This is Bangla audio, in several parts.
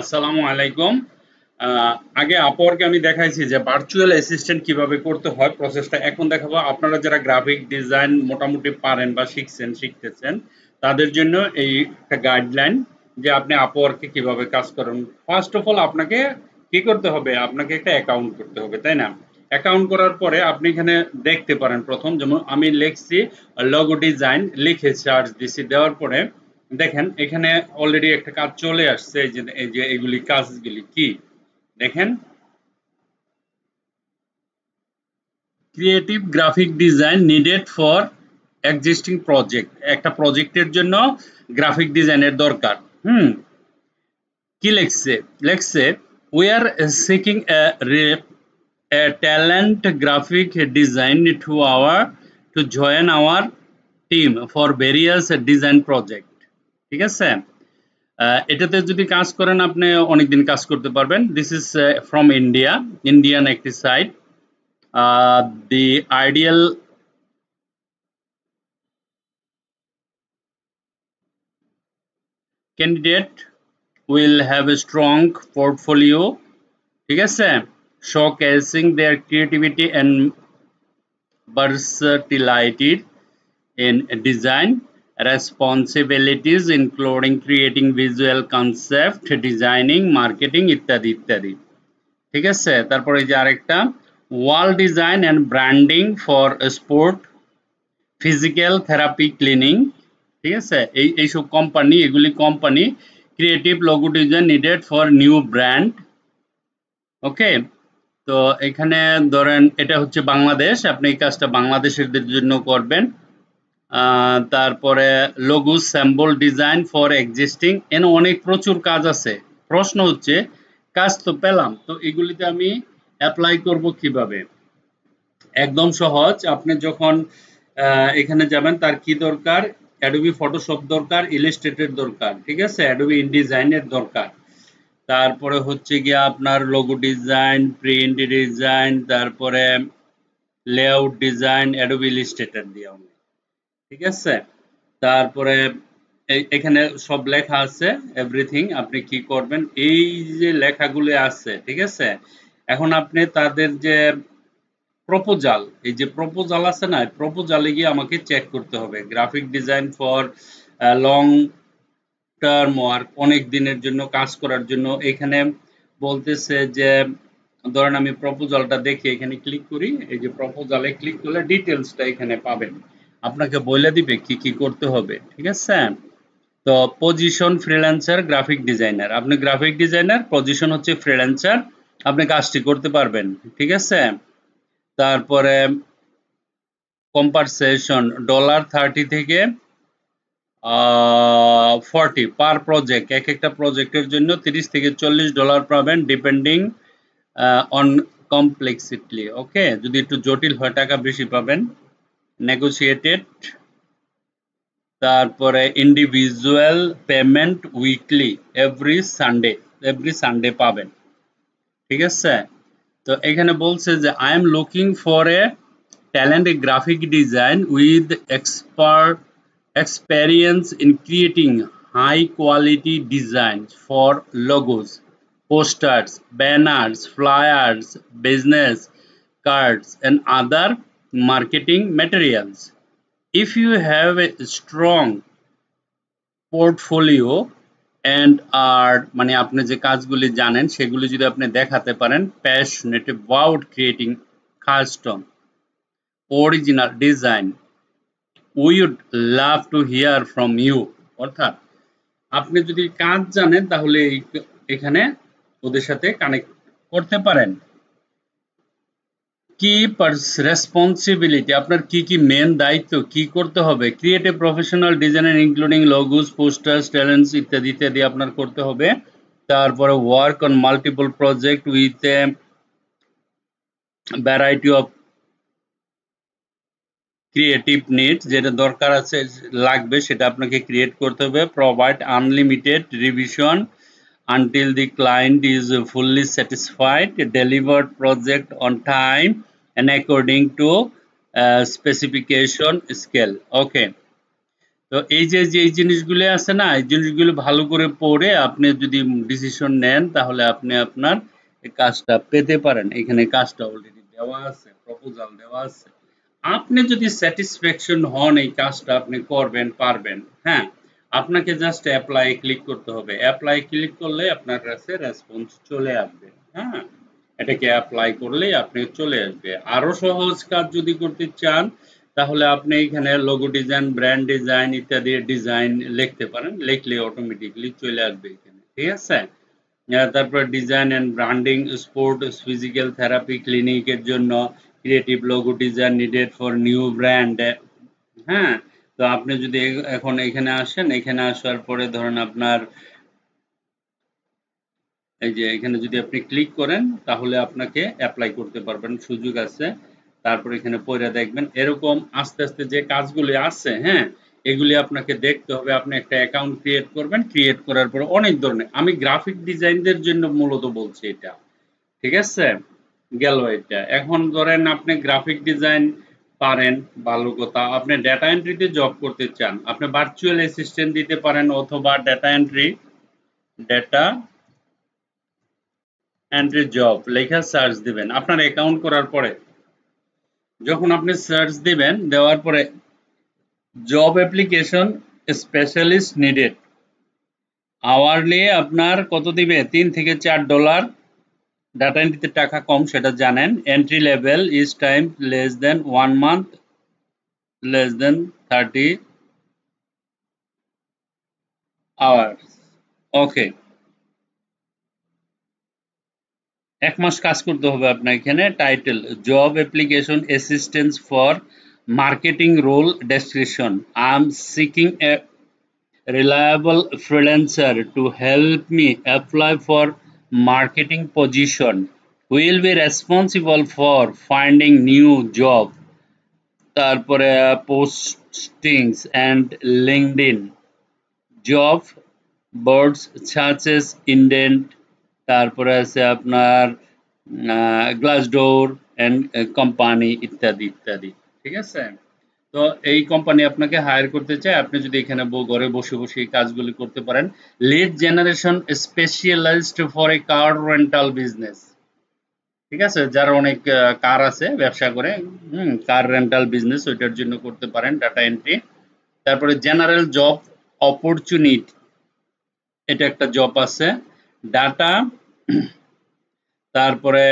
আসসালামু আলাইকুম। আগে আপওয়ার্কে আমি দেখাইছি যে ভার্চুয়াল অ্যাসিস্ট্যান্ট কিভাবে করতে হয় প্রসেসটা। এখন দেখাবো আপনারা যারা গ্রাফিক ডিজাইন মোটামুটি পারেন বা শিখতেছেন তাদের জন্য এই একটা গাইডলাইন যে আপনি আপওয়ার্কে কিভাবে কাজ করেন। ফার্স্ট অফ অল আপনাকে কি করতে হবে? আপনাকে একটা অ্যাকাউন্ট করতে হবে, তাই না? অ্যাকাউন্ট করার পরে আপনি এখানে দেখতে পারেন প্রথম যেমন আমি লিখছি লোগো ডিজাইন, লিখে সার্চ দিছি, দেওয়ার পরে দেখেন এখানে অলরেডি একটা কাজ চলে আসছে। এই যে এগুলি কাজগুলি কি দেখেন, creative graphic design needed for existing project. একটা প্রজেক্টের জন্য গ্রাফিক ডিজাইনের দরকার। কি লিখছে? লিখছে we are seeking a talent graphic design to join our team for various design project। ঠিক আছে, এটাতে যদি কাজ করেন আপনি অনেকদিন কাজ করতে পারবেন। দিস ইজ ফ্রম ইন্ডিয়ান একটি সাইট। The ideal candidate will have a strong portfolio, ঠিক আছে, showcasing their creativity and versatility in design responsibilities including creating visual concept, designing, marketing ইত্যাদি ইত্যাদি। ঠিক আছে, তারপরে এই যে আরেকটা wall design and branding for sport, physical therapy, cleaning. ঠিক আছে, এইসব কোম্পানি, এগুলি company creative logo design needed for new brand. Okay, তো এখানে ধরেন এটা হচ্ছে বাংলাদেশ, আপনি এই কাজটা বাংলাদেশের জন্য করবেন। তারপরে লোগো স্যাম্বল ডিজাইন ফর এক্সিস্টিং, এখানে অনেক প্রচুর কাজ আছে। প্রশ্ন হচ্ছে কাজ তো পেলাম, তো এগুলিতে আমি অ্যাপ্লাই করব কিভাবে? একদম সহজ। আপনি যখন এখানে যাবেন তার কি দরকার? অ্যাডোবি ফটোশপ দরকার, ইলাস্ট্রেটর দরকার, ঠিক আছে, অ্যাডোবি ইনডিজাইনের দরকার। তারপরে হচ্ছে গিয়ে আপনার লোগো ডিজাইন, প্রিন্ট ডিজাইন, তারপরে লেআউট ডিজাইন, অ্যাডোবি ইলাস্ট্রেটর দিয়ে হবে। ঠিক আছে, তারপরে এখানে সব লেখা আছে এভরিথিং। আপনি কি করবেন? এই যে লেখাগুলো আছে, ঠিক আছে, এখন আপনি তাদের যে প্রপোজাল, এই যে প্রপোজাল আছে না, প্রপোজালে গিয়ে আমাকে চেক করতে হবে graphic design for long term work, অনেক দিনের জন্য কাজ করার জন্য। এখানে বলতেছে যে ধরেন আমি প্রপোজালটা দেখি, এখানে ক্লিক করি, এই যে প্রপোজালে ক্লিক করলে ডিটেলসটা এখানে পাবেন, আপনাকে বলে দিবে কি কি করতে হবে। ঠিক আছে, তো পজিশন ফ্রিল্যান্সার গ্রাফিক ডিজাইনার, আপনি গ্রাফিক ডিজাইনার, পজিশন হচ্ছে ফ্রিল্যান্সার, আপনি কাজটি করতে পারবেন। ঠিক আছে, তারপরে কম্পারসেশন $30 থেকে 40 পার প্রজেক্ট। এক একটা প্রজেক্টের জন্য $30 থেকে $40 পাবেন, ডিপেন্ডিং অন কমপ্লেক্সিটি। ওকে, যদি একটু জটিল হয় টাকা বেশি পাবেন। নেগোসিয়েটেড, তারপরে individual payment weekly, every Sunday পাবেন। ঠিক আছে, তো এখানে বলছে যে I am looking for a talent graphic design with experience in creating high quality designs for logos, posters, banners, flyers, business cards, and other marketing materials. If you have a strong portfolio and art, মানে আপনি যে কাজগুলি জানেন সেগুলি যদি আপনি দেখাতে পারেন, passionate about creating custom original design, we would love to hear from you. অর্থাৎ আপনি যদি কাজ জানেন তাহলে এখানে ওদের সাথে কানেক্ট করতে পারেন। কি রেসপন্সিবিলিটি, আপনার কি কি মেন দায়িত্ব, কি করতে হবে? Creative professional designer including logos, posters, talents ইত্যাদি ইত্যাদি আপনার করতে হবে। তারপরে work on multiple project with a variety of creative needs, যেটা দরকার আছে লাগবে সেটা আপনাকে ক্রিয়েট করতে হবে। Provide unlimited revision until the client is fully satisfied, delivered project on time and according to specification scale. Okay, তো তো এই যে এই জিনিসগুলো আছে না, এই জিনিসগুলো ভালো করে পড়ে আপনি যদি ডিসিশন নেন তাহলে আপনি আপনার এই কাজটা পেতে পারেন। এখানে কাজটা অলরেডি দেওয়া আছে, প্রপোজাল দেওয়া আছে। আপনি যদি স্যাটিসফ্যাকশন হন এই কাজটা আপনি করবেন পারবেন, হ্যাঁ, আপনাকে জাস্ট অ্যাপ্লাই ক্লিক করতে হবে। অ্যাপ্লাই ক্লিক করলে আপনার কাছে রেসপন্স চলে আসবে, হ্যাঁ, এটাকে অ্যাপ্লাই করলেই আপনি চলে আসবে। আরো সহজ কাজ যদি করতে চান তাহলে আপনি এখানে লোগো ডিজাইন, ব্র্যান্ড ডিজাইন ইত্যাদি ডিজাইন লিখতে পারেন, লিখলে অটোমেটিকলি চলে আসবে এখানে, ঠিক আছে। তারপর design and branding, sport, physical therapy, ক্লিনিকের জন্য creative logo design needed for new brand, হ্যাঁ। তো আপনি যদি এখন এখানে আসেন, এখানে আসার পরে ধরেন আপনার এই যে এখানে যদি আপনি ক্লিক করেন তাহলে আপনাকে অ্যাপ্লাই করতে পারবেন, সুযোগ আছে। তারপর এখানে পড়ে দেখবেন এরকম আস্তে আস্তে যে কাজগুলি আছে, হ্যাঁ, এগুলি আপনাকে দেখতে হবে। আপনি একটা অ্যাকাউন্ট ক্রিয়েট করবেন, ক্রিয়েট করার পর অনেক ধরনের, আমি গ্রাফিক ডিজাইনদের জন্য মূলত বলছি এটা, ঠিক আছে। গেল এটা। এখন ধরেন আপনি গ্রাফিক ডিজাইন পারেন, ভালো কথা। আপনি ডেটা এন্ট্রিতে জব করতে চান, আপনি ভার্চুয়াল অ্যাসিস্ট্যান্ট দিতে পারেন অথবা data entry, data entry job লেখা সার্চ দিবেন আপনার অ্যাকাউন্ট করার পরে। যখন আপনি সার্চ দিবেন, দেওয়ার পরে job application specialist needed, hourly আপনার কত দিবে, $3 থেকে $4। ডাটা এন্ট্রিতে টাকা কম সেটা জানেন। Entry level is time less than 1 month, less than 30 hours. Okay, 1 মাস কাজ করতে হবে আপনার। এখানে title job application assistance for marketing role description, I am seeking a reliable freelancer to help me apply for marketing position, will be responsible for finding new job, তারপরে postings and LinkedIn job boards such as Indeed, তারপরে আছে আপনার Glassdoor and কোম্পানি ইত্যাদি ইত্যাদি, ঠিক আছে। তো এই কোম্পানি আপনাকে হায়ার করতে চায়, আপনি যদি এখানে ঘরে বসে বসে এই কাজগুলি করতে পারেন। Lead generation specialised for a car rental business, ঠিক আছে, যারা অনেক কার আছে ব্যবসা করে, কার রেন্টাল বিজনেস ওইটার জন্য করতে পারেন ডাটা এন্ট্রি। তারপরে জেনারেল জব অপরচুনিটি, এটা একটা জব আছে। ডাটা, তারপরে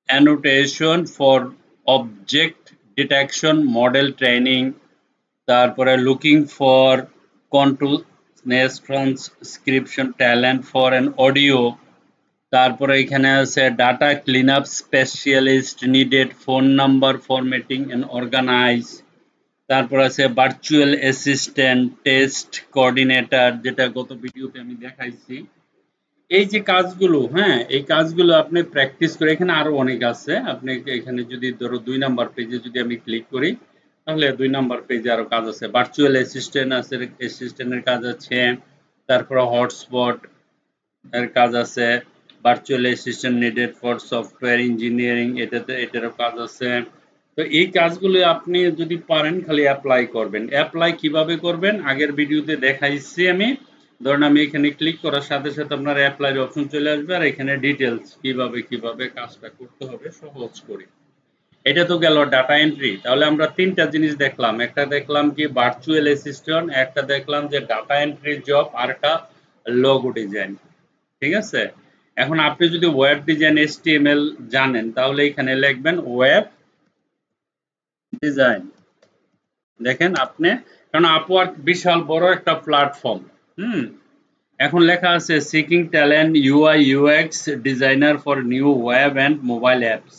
annotation for object detection model training, তারপরে লুকিং ফর কন্ট্রোলনেস transcription talent for an audio, তারপরে এখানে আছে data clean up specialist needed phone number formatting and organise, তারপর আছে ভার্চুয়াল অ্যাসিস্ট্যান্ট টেস্ট কোঅর্ডিনেটর, যেটা গত ভিডিওতে আমি দেখাইছি। এই যে কাজগুলো, হ্যাঁ, এই কাজগুলো আপনি প্র্যাকটিস করে, এখানে আরো অনেক আছে। আপনি এখানে যদি ধরো 2 নাম্বার পেজে যদি আমি ক্লিক করি তাহলে 2 নাম্বার পেজে আরো কাজ আছে। ভার্চুয়াল অ্যাসিস্ট্যান্ট আছে, অ্যাসিস্ট্যান্টের কাজ আছে। তারপরে হটস্পট এর কাজ আছে। Virtual assistant needed for software engineering, এটারও কাজ আছে। তো এই কাজগুলো আপনি যদি পারেন খালি অ্যাপ্লাই করবেন। অ্যাপ্লাই কিভাবে করবেন আগের ভিডিওতে দেখাইছি আমি। ধরুন আমি এখানে ক্লিক করার সাথে সাথে আপনার অ্যাপ্লাই অপশন চলে আসবে, আর এখানে ডিটেলস কিভাবে কাজটা করতে হবে সহজ করে। এটা তো গেল ডাটা এন্ট্রি। তাহলে আমরা 3টা জিনিস দেখলাম, একটা দেখলাম কি ভার্চুয়াল অ্যাসিস্ট্যান্ট, একটা দেখলাম যে ডাটা এন্ট্রি জব, আর একটা লোগো ডিজাইন, ঠিক আছে। এখন আপনি যদি ওয়েব ডিজাইন HTML জানেন তাহলে এখানে লিখবেন ওয়েব ডিজাইন। দেখেন আপনি, কারণ আপওয়ার্ক বিশাল বড় একটা প্ল্যাটফর্ম, এখন লেখা আছে seeking talent UI UX designer for new web and mobile apps.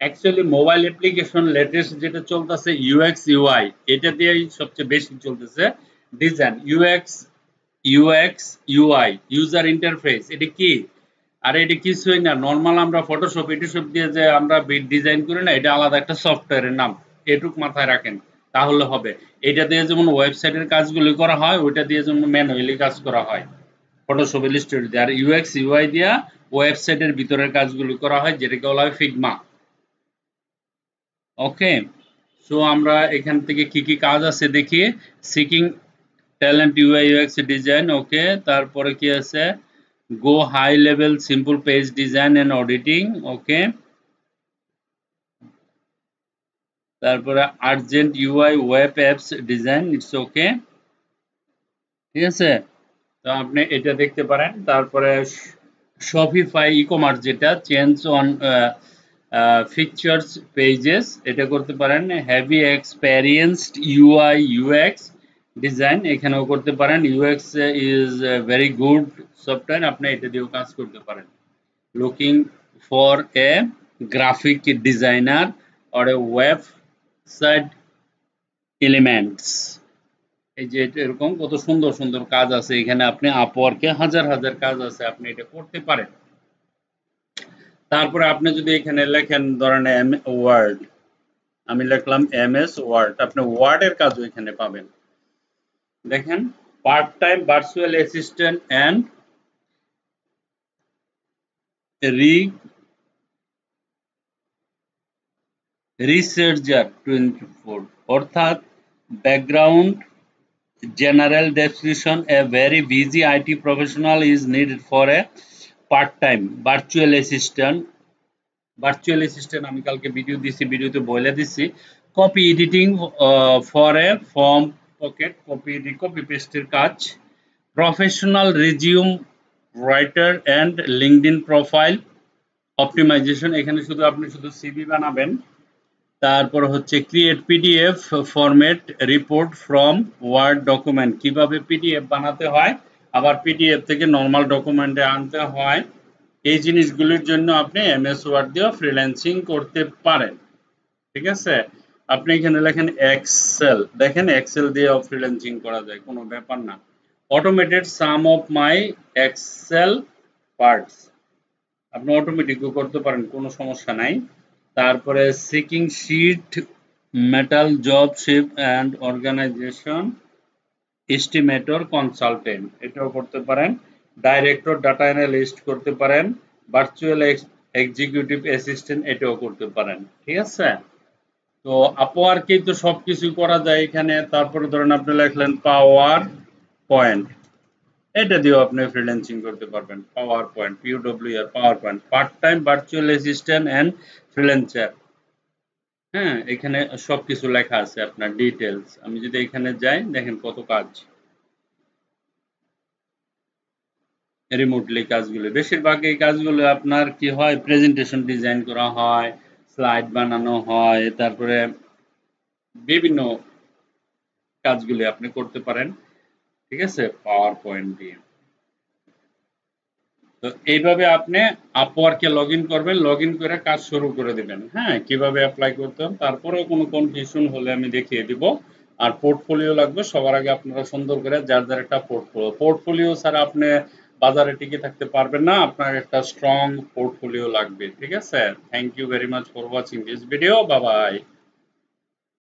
Actually mobile application latest যেটা চলতেছে UX UI, এটা দিয়েই সবচেয়ে বেশি চলতেছে। Design UX UI user interface, এটা কি? আর এটা কিছুই না, নর্মাল আমরা ফটোশপ এটোশপ দিয়ে যে আমরা ডিজাইন করি না, এটা আলাদা একটা সফটওয়্যারের নাম, এটুক মাথায় রাখেন তাহলে হবে। এটা দিয়ে যেমন ওয়েবসাইটের কাজগুলি করা হয়, ওইটা দিয়ে যেমন ম্যানুয়ালি কাজ করা হয় ফটোশপ ইলাস্ট্রেটর দিয়ে, আর UX UI দিয়া ওয়েবসাইটের ভিতরের কাজগুলি করা হয়, যেটাকে বলা হয় ফিগমা। ওকে, সো আমরা এখান থেকে কি কি কাজ আছে দেখি। Seeking talent UI UX design, okay. তারপরে কি আছে, go high level simple page design and auditing, okay. তারপরে urgent UI web apps design, it's okay, ঠিক আছে। তো আপনি এটা দেখতে পারেন। তারপরে শপিফাই ই কমার্স, যেটা চেঞ্জ অন ফিচার্স পেজেস, এটা করতে পারেন। Heavy experienced UI UX design, এখানেও করতে পারেন। UX is very good software, আপনি এটা দিয়েও কাজ করতে পারেন। Looking for a graphic designer or a website elements, এই যে এরকম কত সুন্দর সুন্দর কাজ আছে এখানে। আপনি আপওয়ার্কে হাজার হাজার কাজ আছে, আপনি এটা করতে পারেন। তারপরে আপনি যদি এখানে লেখেন ধরেন ওয়ার্ড, আমি লিখলাম এমএস ওয়ার্ড, আপনি ওয়ার্ডের কাজও এখানে পাবেন। দেখেন, part time virtual assistant and researcher 24, অর্থাৎ background general description, a very busy IT professional is needed for a part-time virtual assistant আমি কালকে ভিডিও দিছি, ভিডিওতে বলে দিছি। Copy editing for a form pocket, copy পেস্টের কাজ। Professional resume writer and LinkedIn profile optimisation, এখানে শুধু আপনি শুধু সিভি বানাবেন। তারপর হচ্ছে create PDF format report from word document, কিভাবে পিডিএফ বানাতে হয় আবার পিডিএফ থেকে নর্মাল ডকুমেন্টে আনতে হয়, এই জিনিসগুলির জন্য আপনি এমএস ওয়ার্ড দিয়ে ফ্রিল্যান্সিং করতে পারেন, ঠিক আছে। আপনি এখানে লেখেন এক্সেল, দেখেন এক্সেল দিয়ে ফ্রিল্যান্সিং করা যায়, কোনো ব্যাপার না। Automated some of my Excel parts, আপনি অটোমেটিকও করতে পারেন, কোনো সমস্যা নাই। তারপরে seeking sheet metal job shape and organisation estimator consultant, এটাও করতে পারেন। ডাইরেক্টর ডাটা অ্যানালিস্ট করতে পারেন। ভার্চুয়াল এক্সিকিউটিভ অ্যাসিস্ট্যান্ট, এটাও করতে পারেন, ঠিক আছে। তো আপওয়ার্কেই তো সবকিছু করা যায় এখানে। তারপরে ধরেন আপনি লিখলেন পাওয়ার পয়েন্ট, এটা দিয়েও আপনি ফ্রিল্যান্সিং করতে পারবেন। PowerPoint, P O W R PowerPoint, part time virtual assistant and freelancer, হ্যাঁ, এখানে সবকিছু লেখা আছে আপনার ডিটেলস। আমি যদি এখানে যাই, দেখেন কত কাজ, রিমোটলি কাজগুলো। বেশিরভাগ এই কাজগুলো আপনার কি হয়, প্রেজেন্টেশন ডিজাইন করা হয়, স্লাইড বানানো হয়, তারপরে বিভিন্ন কাজগুলি আপনি করতে পারেন, ঠিক আছে, পাওয়ার পয়েন্ট দিয়ে। তো এইভাবে আপনি আপওয়ার্কে লগ ইন করবেন, লগ ইন করে কাজ শুরু করে দিবেন। হ্যাঁ, কিভাবে অ্যাপ্লাই করতে হবে, তারপরেও কোনো কনফিউশন হলে আমি দেখিয়ে দিব। আর পোর্টফোলিও লাগবে, সবার আগে আপনারা সুন্দর করে যার যার একটা পোর্টফোলিও ছাড়া আপনি বাজারে টিকে থাকতে পারবেন না, আপনার একটা স্ট্রং পোর্টফোলিও লাগবে, ঠিক আছে। Thank you very much for watching this video, bye by.